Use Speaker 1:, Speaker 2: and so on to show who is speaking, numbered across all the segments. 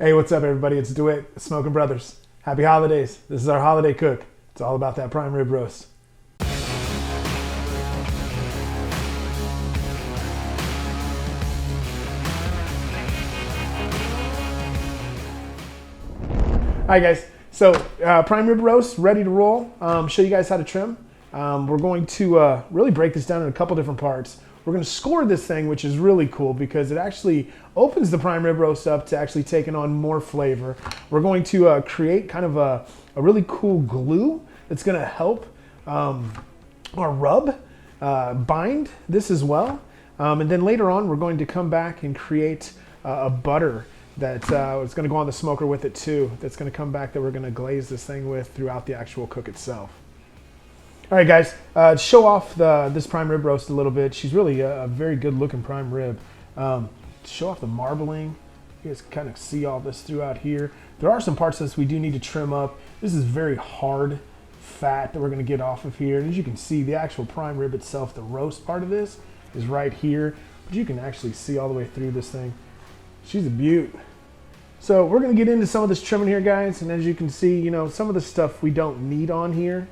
Speaker 1: Hey, what's up, everybody? It's DeWitt, Smokin Brothers. Happy holidays. This is our holiday cook. It's all about that prime rib roast. All right, guys. So prime rib roast, ready to roll. Show you guys how to trim. We're going to really break this down in a couple different parts. We're going to score this thing, which is really cool because it actually opens the prime rib roast up to actually taking on more flavor. We're going to create kind of a really cool glue that's going to help our rub bind this as well. And then later on, we're going to come back and create a butter that is going to go on the smoker with it too. That's going to come back that we're going to glaze this thing with throughout the actual cook itself. All right, guys, show off this prime rib roast a little bit. She's really a very good looking prime rib. Show off the marbling. You guys can kind of see all this throughout here. There are some parts of this we do need to trim up. This is very hard fat that we're going to get off of here. And as you can see, the actual prime rib itself, the roast part of this is right here. But you can actually see all the way through this thing. She's a beaut. So we're going to get into some of this trimming here, guys. And as you can see, you know, some of the stuff we don't need on here.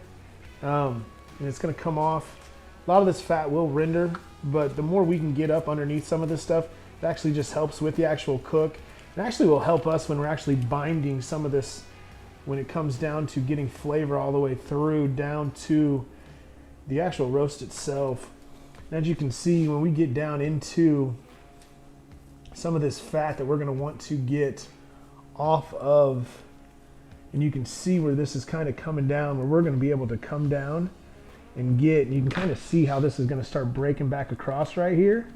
Speaker 1: And it's going to come off. A lot of this fat will render, but the more we can get up underneath some of this stuff, it actually just helps with the actual cook. It actually will help us when we're actually binding some of this when it comes down to getting flavor all the way through down to the actual roast itself. And as you can see, when we get down into some of this fat that we're going to want to get off of, and you can see where this is kind of coming down, where we're going to be able to come down and get, and you can kind of see how this is going to start breaking back across right here.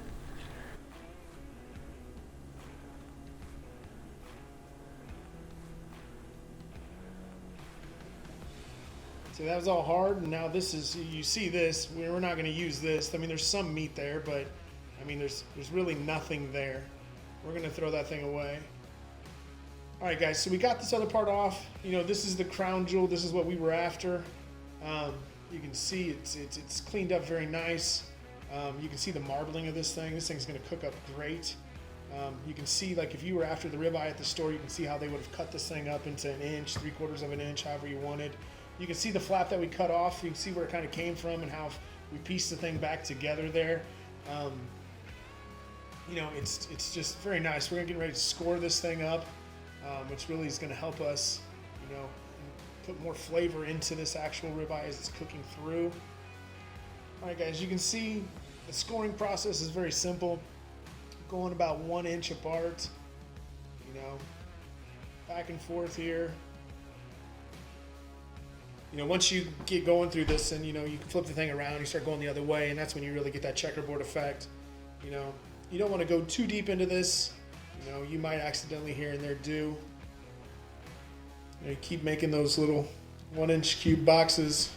Speaker 1: So that was all hard, and now this is, you see this, we're not going to use this. I mean, there's some meat there, but I mean, there's really nothing there. We're going to throw that thing away. All right, guys, so we got this other part off. You know, this is the crown jewel. This is what we were after. You can see it's cleaned up very nice. You can see the marbling of this thing. This thing's going to cook up great. You can see, like, if you were after the ribeye at the store, you can see how they would have cut this thing up into an inch, 3/4 of an inch, however you wanted. You can see the flap that we cut off. You can see where it kind of came from and how we pieced the thing back together there. You know, it's just very nice. We're going to get ready to score this thing up. Which really is going to help us, you know, put more flavor into this actual ribeye as it's cooking through. All right, guys, you can see the scoring process is very simple. Going about 1 inch apart, you know, back and forth here. You know, once you get going through this and, you know, you can flip the thing around, you start going the other way, and that's when you really get that checkerboard effect. You know, you don't want to go too deep into this. You know, you might accidentally here and there do. You know, you keep making those little 1-inch cube boxes.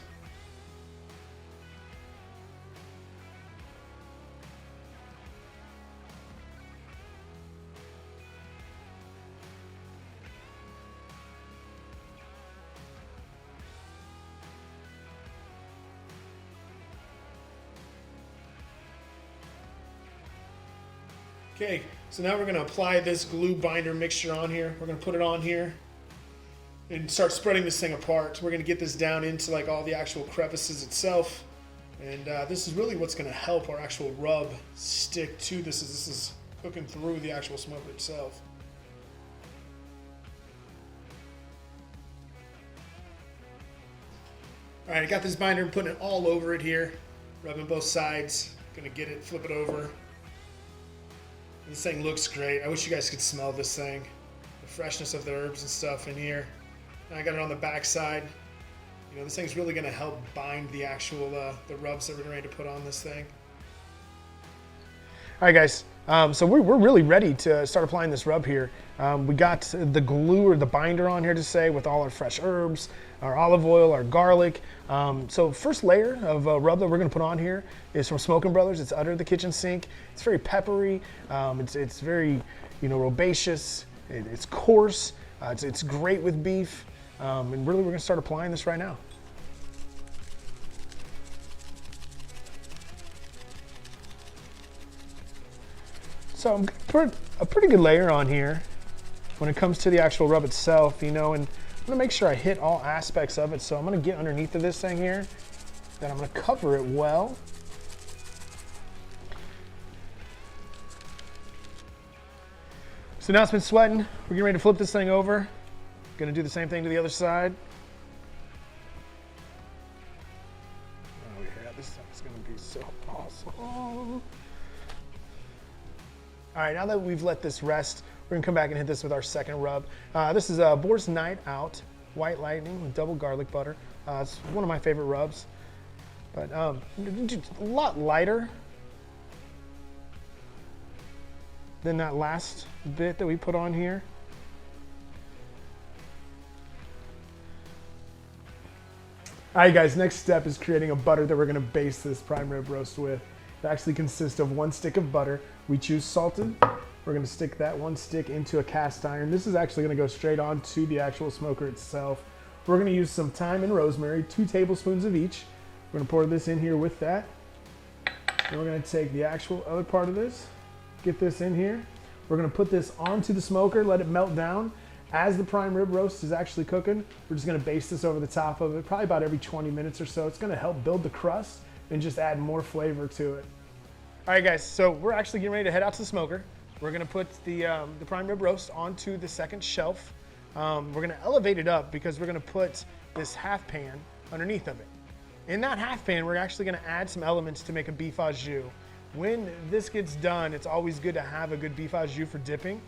Speaker 1: Okay, so now we're going to apply this glue binder mixture on here. We're going to put it on here and start spreading this thing apart. We're going to get this down into like all the actual crevices itself. And this is really what's going to help our actual rub stick to this as this is cooking through the actual smoker itself. All right, I got this binder and putting it all over it here. Rubbing both sides. Going to get it, flip it over. This thing looks great. I wish you guys could smell this thing. The freshness of the herbs and stuff in here. And I got it on the back side. You know, this thing's really going to help bind the actual the rubs that we're ready to put on this thing. All right, guys. So we're really ready to start applying this rub here. We got the glue or the binder on here to say with all our fresh herbs, our olive oil, our garlic. So first layer of rub that we're going to put on here is from Smokin Brothers. It's under the kitchen sink. It's very peppery. It's very, you know, herbaceous. It's coarse. It's great with beef. And really, we're going to start applying this right now. So I'm put a pretty good layer on here. when it comes to the actual rub itself, you know, and I'm gonna make sure I hit all aspects of it. So I'm gonna get underneath of this thing here, then I'm gonna cover it well. So now it's been sweating. We're getting ready to flip this thing over. Gonna do the same thing to the other side. Oh yeah, this thing's gonna be so awesome. All right, now that we've let this rest, we're gonna come back and hit this with our second rub. This is Boar's Night Out White Lightning with double garlic butter. It's one of my favorite rubs, but a lot lighter than that last bit that we put on here. All right, guys, next step is creating a butter that we're gonna base this prime rib roast with. It actually consists of 1 stick of butter. We choose salted. We're gonna stick that 1 stick into a cast iron. This is actually gonna go straight on to the actual smoker itself. We're gonna use some thyme and rosemary, 2 tablespoons of each. We're gonna pour this in here with that. And we're gonna take the actual other part of this, get this in here. We're gonna put this onto the smoker, let it melt down. As the prime rib roast is actually cooking, we're just gonna baste this over the top of it, probably about every 20 minutes or so. It's gonna help build the crust and just add more flavor to it. All right, guys, so we're actually getting ready to head out to the smoker. We're gonna put the prime rib roast onto the second shelf. We're gonna elevate it up because we're gonna put this half pan underneath of it. In that half pan, we're actually gonna add some elements to make a beef au jus. When this gets done, it's always good to have a good beef au jus for dipping.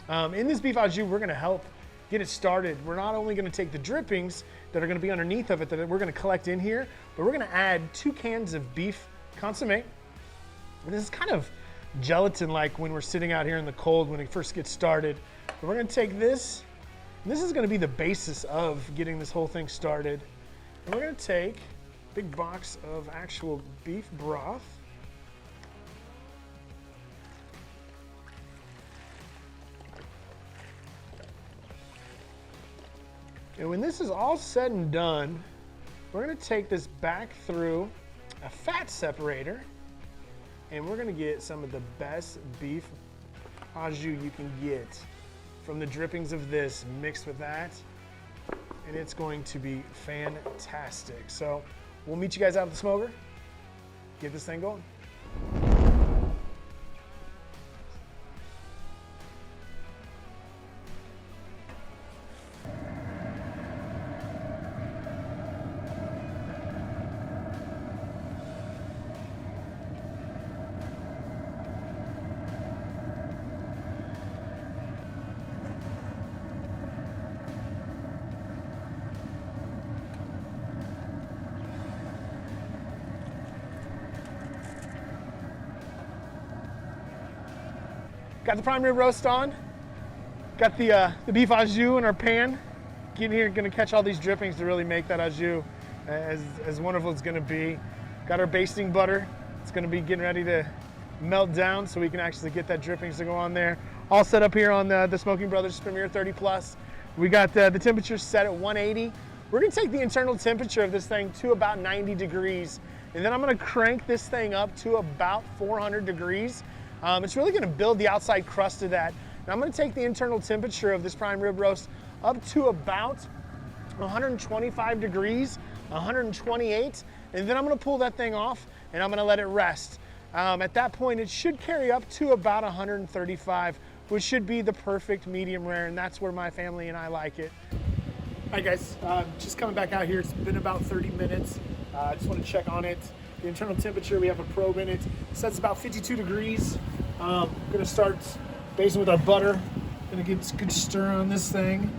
Speaker 1: In this beef au jus, we're gonna help get it started. We're not only gonna take the drippings that are gonna be underneath of it that we're gonna collect in here, but we're gonna add 2 cans of beef consomme. And this is kind of gelatin-like when we're sitting out here in the cold when it first gets started. But we're gonna take this, and this is gonna be the basis of getting this whole thing started. And we're gonna take a big box of actual beef broth. And when this is all said and done, we're gonna take this back through a fat separator, and we're gonna get some of the best beef au jus you can get from the drippings of this mixed with that, and it's going to be fantastic. So we'll meet you guys out at the smoker, get this thing going. Got the prime rib roast on. Got the beef au jus in our pan. Getting here, gonna catch all these drippings to really make that au jus as wonderful as it's gonna be. Got our basting butter. It's gonna be getting ready to melt down so we can actually get that drippings to go on there. All set up here on the Smokin Brothers Premier 30 Plus. We got the temperature set at 180. We're gonna take the internal temperature of this thing to about 90 degrees. And then I'm gonna crank this thing up to about 400 degrees. It's really gonna build the outside crust of that. Now I'm gonna take the internal temperature of this prime rib roast up to about 125 degrees, 128, and then I'm gonna pull that thing off and I'm gonna let it rest. At that point, it should carry up to about 135, which should be the perfect medium rare, and that's where my family and I like it. All right, guys, just coming back out here. It's been about 30 minutes. I just want to check on it. The internal temperature, we have a probe in it. It says about 52 degrees. I'm gonna start basting with our butter. Gonna get a good stir on this thing.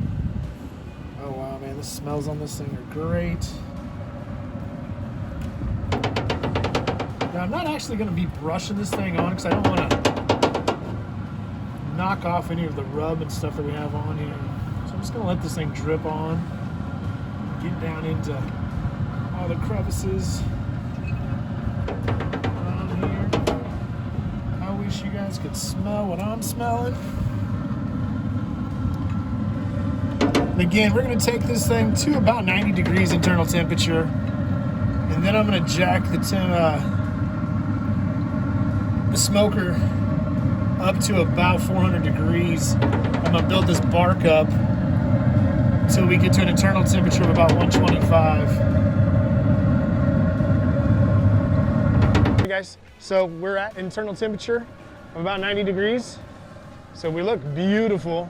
Speaker 1: Oh wow, man, the smells on this thing are great. Now I'm not actually gonna be brushing this thing on because I don't want to knock off any of the rub and stuff that we have on here. So I'm just gonna let this thing drip on, get down into all the crevices around here. I wish you guys could smell what I'm smelling. And again, we're gonna take this thing to about 90 degrees internal temperature, and then I'm gonna jack the smoker up to about 400 degrees. I'm gonna build this bark up until we get to an internal temperature of about 125. Hey guys, so we're at internal temperature of about 90 degrees. So we look beautiful,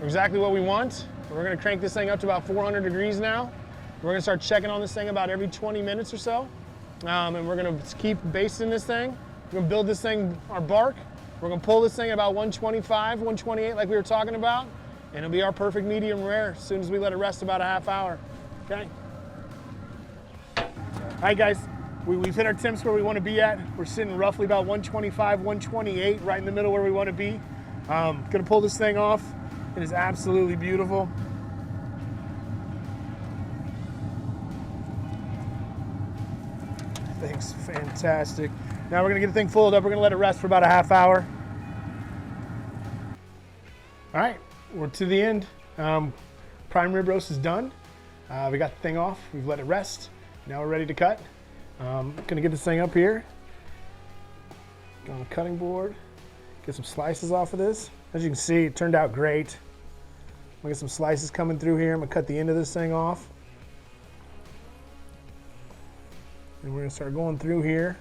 Speaker 1: exactly what we want. We're gonna crank this thing up to about 400 degrees now. We're gonna start checking on this thing about every 20 minutes or so. And we're gonna keep basting this thing. We're gonna build this thing, our bark. We're gonna pull this thing at about 125, 128 like we were talking about. And it'll be our perfect medium rare as soon as we let it rest about a half hour, okay? All right guys, we've hit our temps where we wanna be at. We're sitting roughly about 125, 128, right in the middle where we wanna be. Gonna pull this thing off. It is absolutely beautiful. Thing's fantastic. Now we're gonna get the thing filled up. We're gonna let it rest for about a half hour. All right, we're to the end. Prime rib roast is done. We got the thing off. We've let it rest. Now we're ready to cut. Gonna get this thing up here. Go on the cutting board. Get some slices off of this. As you can see, it turned out great. I'm gonna get some slices coming through here. I'm gonna cut the end of this thing off. And we're gonna start going through here.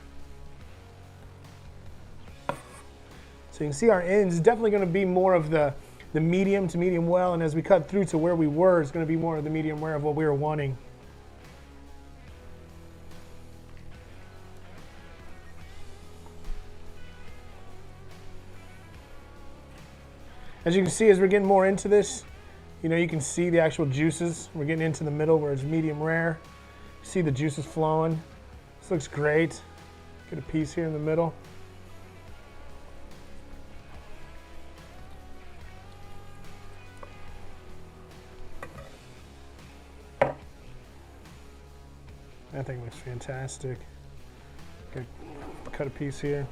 Speaker 1: So you can see our ends is definitely gonna be more of the medium to medium well, and as we cut through to where we were, it's gonna be more of the medium rare of what we were wanting. As you can see, as we're getting more into this, you know, you can see the actual juices. We're getting into the middle where it's medium rare. You see the juices flowing. This looks great. Get a piece here in the middle. That thing looks fantastic. Okay, cut a piece here.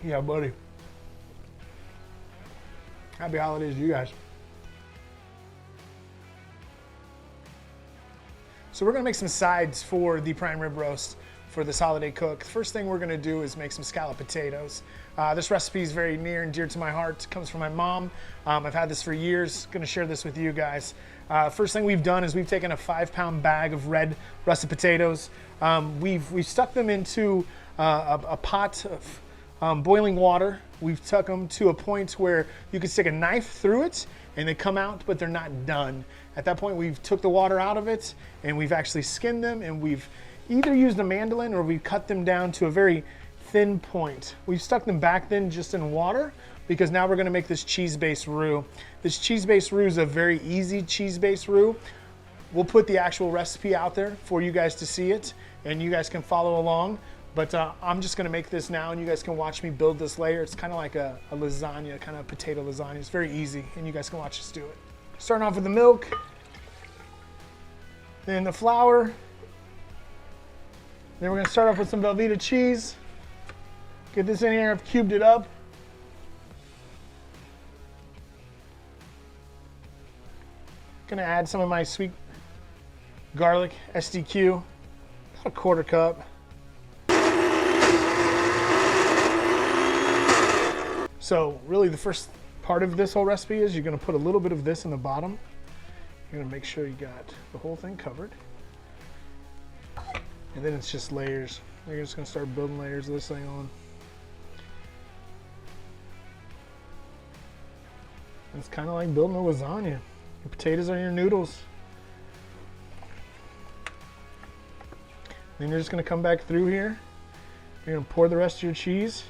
Speaker 1: Yeah, buddy. Happy holidays to you guys. So we're gonna make some sides for the prime rib roast for this holiday cook. The first thing we're gonna do is make some scalloped potatoes. This recipe is very near and dear to my heart. It comes from my mom. I've had this for years. Gonna share this with you guys. First thing we've done is we've taken a 5-pound bag of red russet potatoes. We've stuck them into a pot of boiling water. We've tucked them to a point where you can stick a knife through it and they come out, but they're not done. At that point, we've took the water out of it and we've actually skinned them, and we've either used a mandolin or we've cut them down to a very thin point. We've stuck them back then just in water because now we're gonna make this cheese-based roux. This cheese-based roux is a very easy cheese-based roux. We'll put the actual recipe out there for you guys to see it and you guys can follow along. But I'm just gonna make this now and you guys can watch me build this layer. It's kind of like a lasagna, kind of potato lasagna. It's very easy and you guys can watch us do it. Starting off with the milk, then the flour. Then we're gonna start off with some Velveeta cheese. Get this in here, I've cubed it up. Gonna add some of my sweet garlic SDQ, about a 1/4 cup. So really the first part of this whole recipe is you're gonna put a little bit of this in the bottom. You're gonna make sure you got the whole thing covered. And then it's just layers. You're just gonna start building layers of this thing on. It's kind of like building a lasagna. Your potatoes are your noodles. Then you're just gonna come back through here. You're gonna pour the rest of your cheese.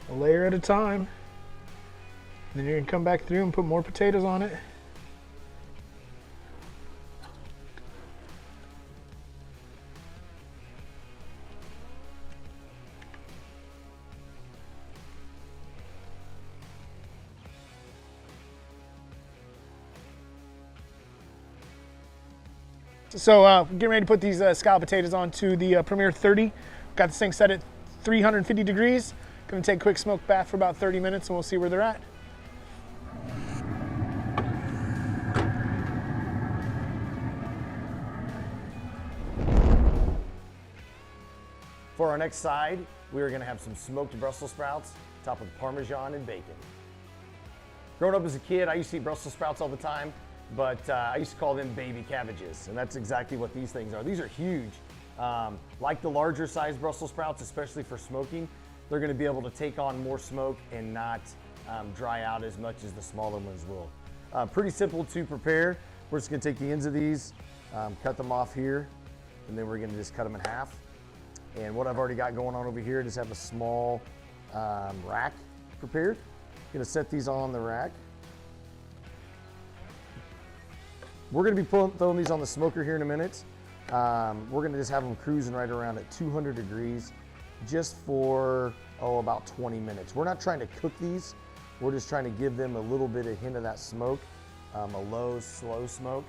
Speaker 1: A layer at a time. Then you're gonna come back through and put more potatoes on it. So getting ready to put these scalloped potatoes onto the Premier 30. Got this thing set at 350 degrees. Gonna take a quick smoke bath for about 30 minutes and we'll see where they're at.
Speaker 2: For our next side, we are gonna have some smoked Brussels sprouts, topped with Parmesan and bacon. Growing up as a kid, I used to eat Brussels sprouts all the time, but I used to call them baby cabbages, and that's exactly what these things are. These are huge. Like the larger size Brussels sprouts, especially for smoking, they're gonna be able to take on more smoke and not dry out as much as the smaller ones will. Pretty simple to prepare. We're just gonna take the ends of these, cut them off here, and then we're gonna just cut them in half. And what I've already got going on over here, just have a small rack prepared. Gonna set these on the rack. We're gonna be throwing these on the smoker here in a minute. We're gonna just have them cruising right around at 200 degrees just for, about 20 minutes. We're not trying to cook these. We're just trying to give them a little bit of hint of that smoke, a low, slow smoke.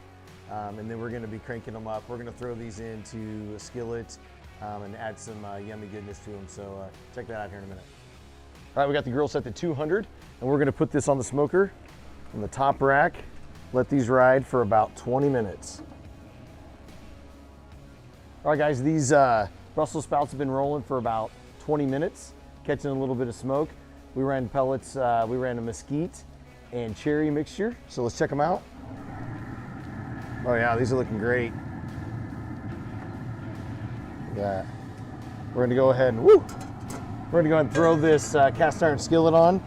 Speaker 2: And then we're gonna be cranking them up. We're gonna throw these into a skillet and add some yummy goodness to them. So check that out here in a minute. All right, we got the grill set to 200, and we're gonna put this on the smoker on the top rack. Let these ride for about 20 minutes. All right, guys, these Brussels sprouts have been rolling for about 20 minutes, catching a little bit of smoke. We ran pellets, we ran a mesquite and cherry mixture. So let's check them out. Oh yeah, these are looking great. Yeah, we're gonna go ahead and We're gonna go ahead and throw this cast iron skillet on.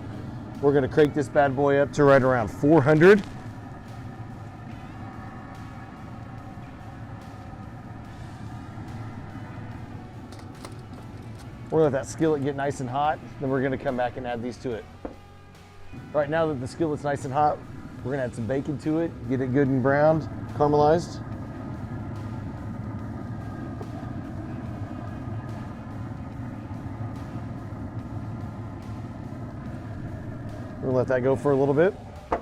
Speaker 2: We're gonna crank this bad boy up to right around 400. We're gonna let that skillet get nice and hot, then we're gonna come back and add these to it. All right, now that the skillet's nice and hot, we're gonna add some bacon to it, get it good and browned, caramelized. We'll let that go for a little bit. All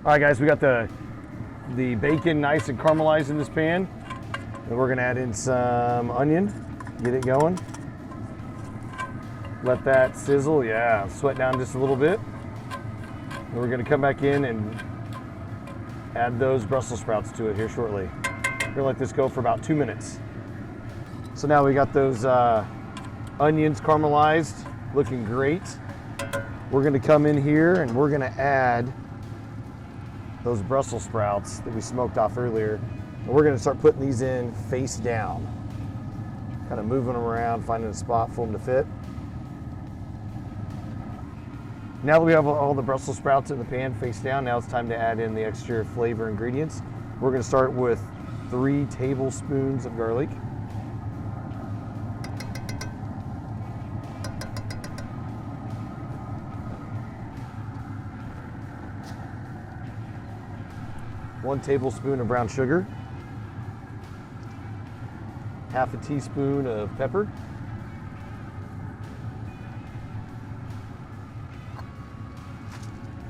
Speaker 2: right, guys, we got the bacon nice and caramelized in this pan. And we're gonna add in some onion, get it going. Let that sizzle, yeah, sweat down just a little bit. And we're gonna come back in and add those Brussels sprouts to it here shortly. We're gonna let this go for about 2 minutes. So now we got those onions caramelized, looking great. We're gonna come in here and we're gonna add those Brussels sprouts that we smoked off earlier. And we're gonna start putting these in face down. Kind of moving them around, finding a spot for them to fit. Now that we have all the Brussels sprouts in the pan face down, now it's time to add in the extra flavor ingredients. We're gonna start with 3 tablespoons of garlic. One tablespoon of brown sugar, half a teaspoon of pepper,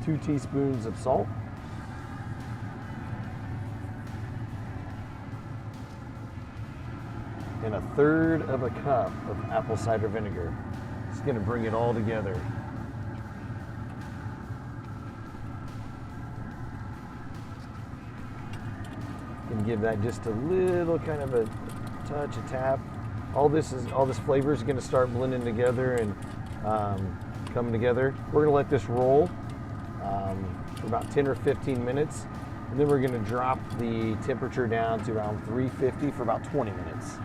Speaker 2: 2 teaspoons of salt, and 1/3 of a cup of apple cider vinegar. Just gonna bring it all together. And give that just a little kind of a touch, a tap. All this flavor is going to start blending together and coming together. We're going to let this roll for about 10 or 15 minutes, and then we're going to drop the temperature down to around 350 for about 20 minutes.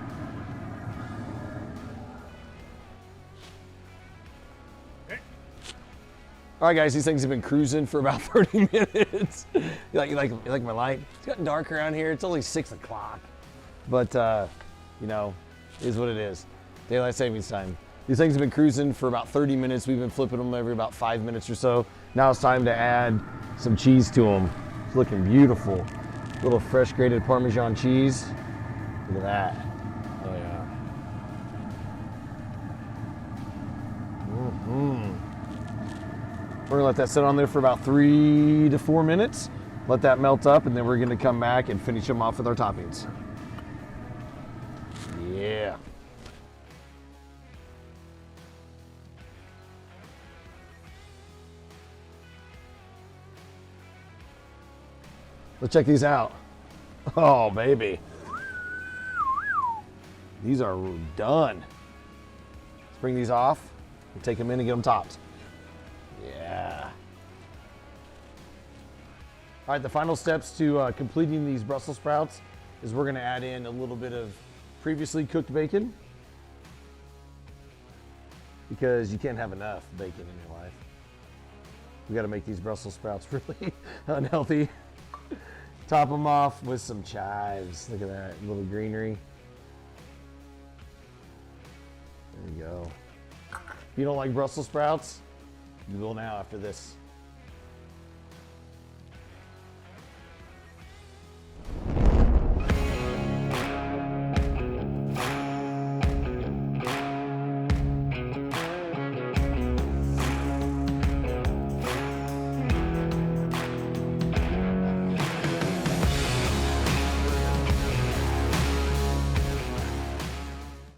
Speaker 2: All right, guys, these things have been cruising for about 30 minutes. You like my light? It's gotten dark around here. It's only 6 o'clock. But, you know, it is what it is. Daylight savings time. These things have been cruising for about 30 minutes. We've been flipping them every about 5 minutes or so. Now it's time to add some cheese to them. It's looking beautiful. A little fresh grated Parmesan cheese. Look at that. Oh, yeah. We're gonna let that sit on there for about 3 to 4 minutes. Let that melt up, and then we're gonna come back and finish them off with our toppings. Yeah. Let's check these out. Oh, baby. These are done. Let's bring these off and take them in and get them topped. Yeah. All right, the final steps to completing these Brussels sprouts is we're gonna add in a little bit of previously cooked bacon, because you can't have enough bacon in your life. We gotta make these Brussels sprouts really unhealthy. Top them off with some chives. Look at that little greenery. There you go. If you don't like Brussels sprouts, you will now after this.